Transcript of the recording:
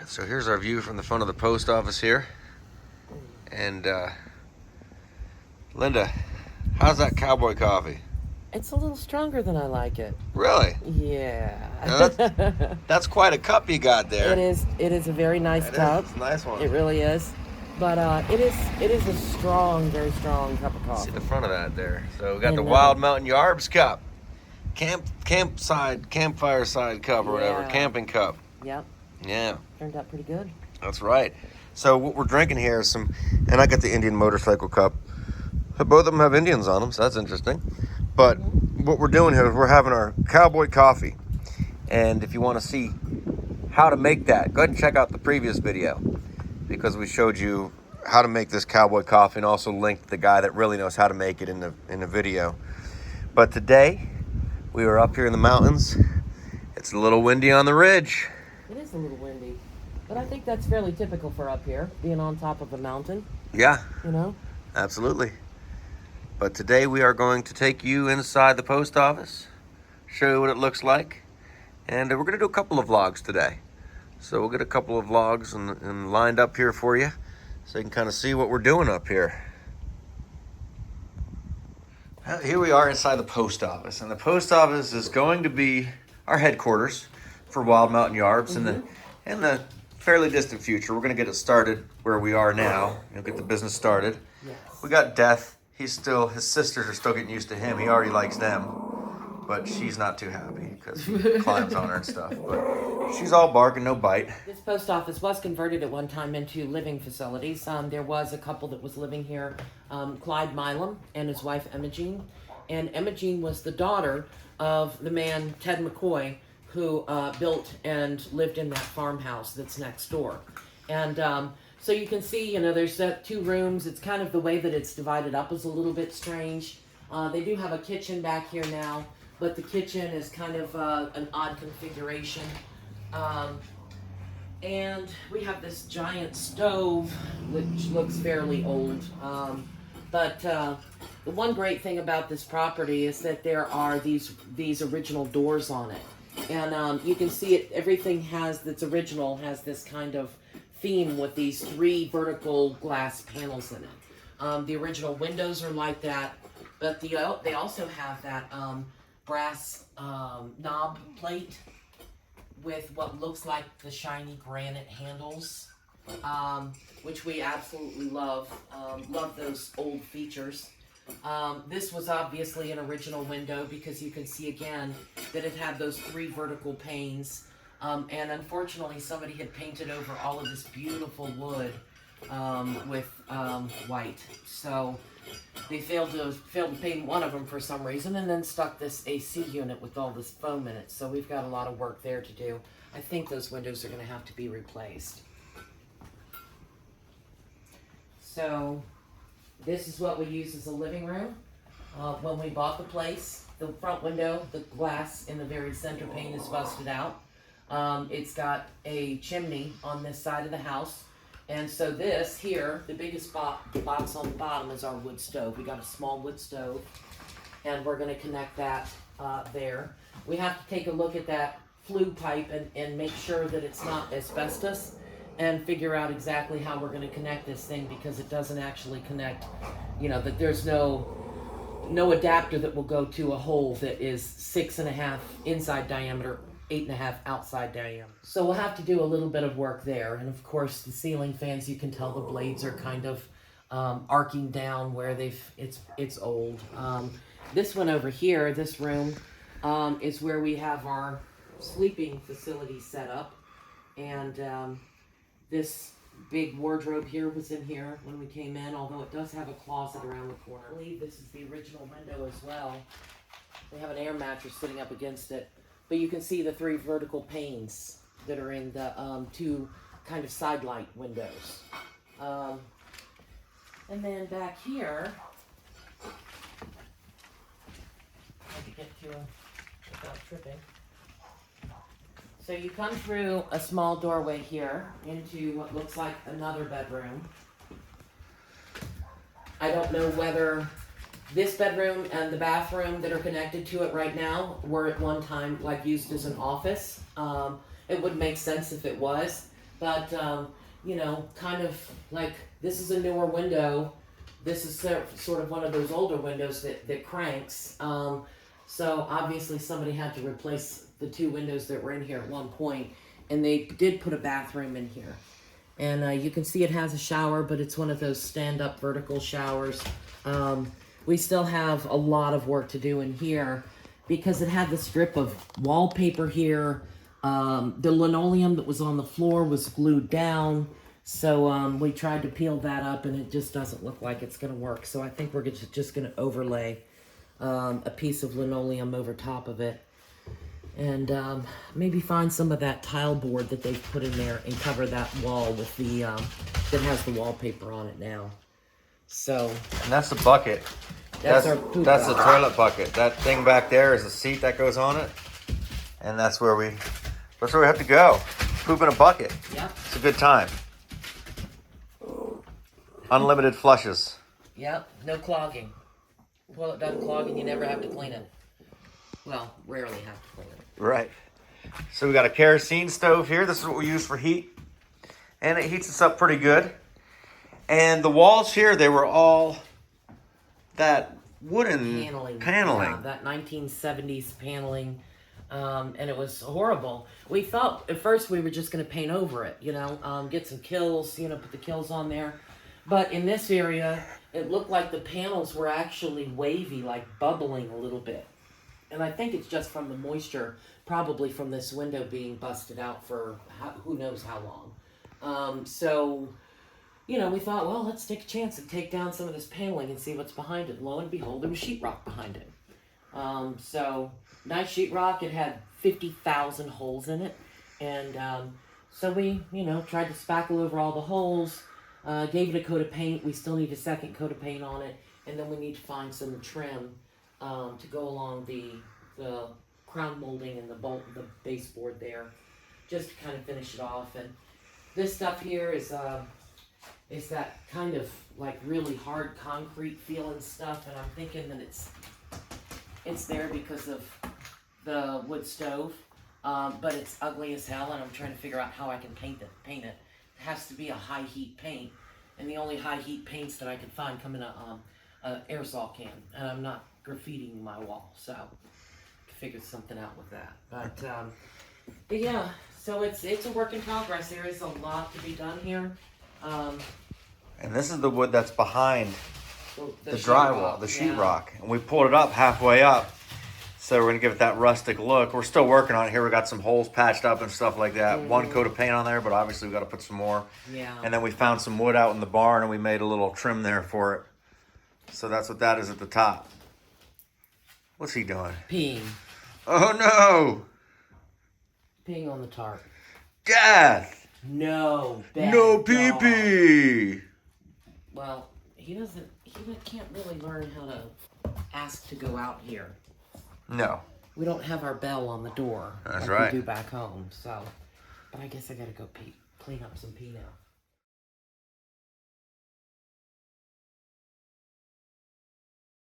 So here's our view from the front of the post office here. And Linda, how's that cowboy coffee? It's a little stronger than I like it. Really? Yeah. Now that's quite a cup you got there. It is. It is a very nice It cup. is. It's a nice one. It really is. But it is a strong, very strong cup of coffee. See the front of that there. So we got And, the Wild Mountain Yarbs cup, campfire side cup or whatever, Yeah. camping cup. Yep. Yeah, Turned out pretty good. that's right. So what we're drinking here is and I got the Indian motorcycle cup. Both of them have Indians on them, so that's interesting. But what we're doing here is we're having our cowboy coffee. And if you want to see how to make that, go ahead and check out the previous video, because we showed you how to make this cowboy coffee and also linked the guy that really knows how to make it in the video. But today we are up here in the mountains. It's a little windy on the ridge. It is a little windy, but I think that's fairly typical for up here, being on top of a mountain. Yeah, You know. absolutely. But today we are going to take you inside the post office, show you what it looks like, and we're going to do a couple of vlogs today. So we'll get a couple of vlogs and lined up here for you, so you can kind of see what we're doing up here. Here we are inside the post office, and the post office is going to be our headquarters for Wild Mountain Yarbs in the fairly distant future. We're going to get it started where we are now. Get the business started. Yes. We got Death. His sisters are still getting used to him. He already likes them, but she's not too happy because he climbs on her and stuff. But she's all bark and no bite. This post office was converted at one time into living facilities. There was a couple that was living here, Clyde Milam and his wife Emma Jean. And Emma Jean was the daughter of the man Ted McCoy, who built and lived in that farmhouse that's next door. And so you can see, there's two rooms. It's kind of the way that it's divided up is a little bit strange. They do have a kitchen back here now, but the kitchen is kind of an odd configuration. And we have this giant stove, which looks fairly old. But the one great thing about this property is that there are these original doors on it. And you can see it, everything that's original has this kind of theme with these 3 vertical glass panels in it. The original windows are like that, but they also have that brass knob plate with what looks like the shiny granite handles, which we absolutely love. Love those old features. This was obviously an original window because you can see again that it had those 3 vertical panes. And unfortunately, somebody had painted over all of this beautiful wood with white. So they failed to paint one of them for some reason, and then stuck this AC unit with all this foam in it. So we've got a lot of work there to do. I think those windows are going to have to be replaced. So this is what we use as a living room. When we bought the place, the front window, the glass in the very center pane is busted out. It's got a chimney on this side of the house. And so this here, the biggest box on the bottom is our wood stove. We got a small wood stove, and we're going to connect that there. We have to take a look at that flue pipe and make sure that it's not asbestos, and figure out exactly how we're going to connect this thing, because it doesn't actually connect, that there's no adapter that will go to a hole that is 6.5 inside diameter, 8.5 outside diameter. So we'll have to do a little bit of work there. And of course the ceiling fans, you can tell the blades are kind of arcing down where it's old. This one over here, this room, is where we have our sleeping facility set up. And this big wardrobe here was in here when we came in, although it does have a closet around the corner. I believe this is the original window as well. We have an air mattress sitting up against it. But you can see the 3 vertical panes that are in the 2 kind of side light windows. And then back here, I can get to without tripping. So you come through a small doorway here into what looks like another bedroom. I don't know whether this bedroom and the bathroom that are connected to it right now were at one time used as an office. It would make sense if it was, But, you know, kind of like this is a newer window. This is sort of one of those older windows that cranks. So obviously somebody had to replace the 2 windows that were in here at one point, and they did put a bathroom in here. And you can see it has a shower, but it's one of those stand-up vertical showers. We still have a lot of work to do in here because it had the strip of wallpaper here. The linoleum that was on the floor was glued down. So we tried to peel that up, and it just doesn't look like it's going to work. So I think we're just going to overlay a piece of linoleum over top of it. And maybe find some of that tile board that they've put in there and cover that wall with the, that has the wallpaper on it now. So. And that's the bucket. That's the toilet bucket. That thing back there is the seat that goes on it. And that's where we have to go. Poop in a bucket. Yep. It's a good time. Unlimited flushes. Yep, no clogging. Toilet doesn't clog and you never have to clean it. Well, rarely have to clean it. Right. So we got a kerosene stove here. This is what we use for heat. And it heats us up pretty good. And the walls here, they were all that wooden paneling. Yeah, that 1970s paneling. And it was horrible. We thought at first we were just going to paint over it, you know, get some kills, you know, put the kills on there. But in this area, it looked like the panels were actually wavy, like bubbling a little bit. And I think it's just from the moisture, probably from this window being busted out for who knows how long. So, you know, we thought, well, let's take a chance and take down some of this paneling and see what's behind it. Lo and behold, there was sheetrock behind it. So, nice sheetrock. It had 50,000 holes in it. And so we, you know, tried to spackle over all the holes, gave it a coat of paint. We still need a second coat of paint on it. And then we need to find some trim to go along the crown molding and the baseboard there, just to kind of finish it off. And this stuff here is that kind of like really hard concrete feeling stuff, and I'm thinking that it's there because of the wood stove, but it's ugly as hell, and I'm trying to figure out how I can paint it. It has to be a high heat paint, and the only high heat paints that I could find come in a aerosol can, and I'm not graffitiing my wall, so I figured something out with that. But yeah, so it's a work in progress. There is a lot to be done here. And this is the wood that's behind the sheetrock, drywall, the sheetrock. And we pulled it up halfway up. So we're going to give it that rustic look. We're still working on it here. We got some holes patched up and stuff like that. Mm-hmm. One coat of paint on there, but obviously we got to put some more. Yeah. And then we found some wood out in the barn and we made a little trim there for it. So that's what that is at the top. What's he doing? Peeing. Oh no! Peeing on the tarp. Death! No. No pee-pee! Well, he can't really learn how to ask to go out here. No. We don't have our bell on the door. That's like right. We do back home, so. But I guess I gotta go clean up some pee now.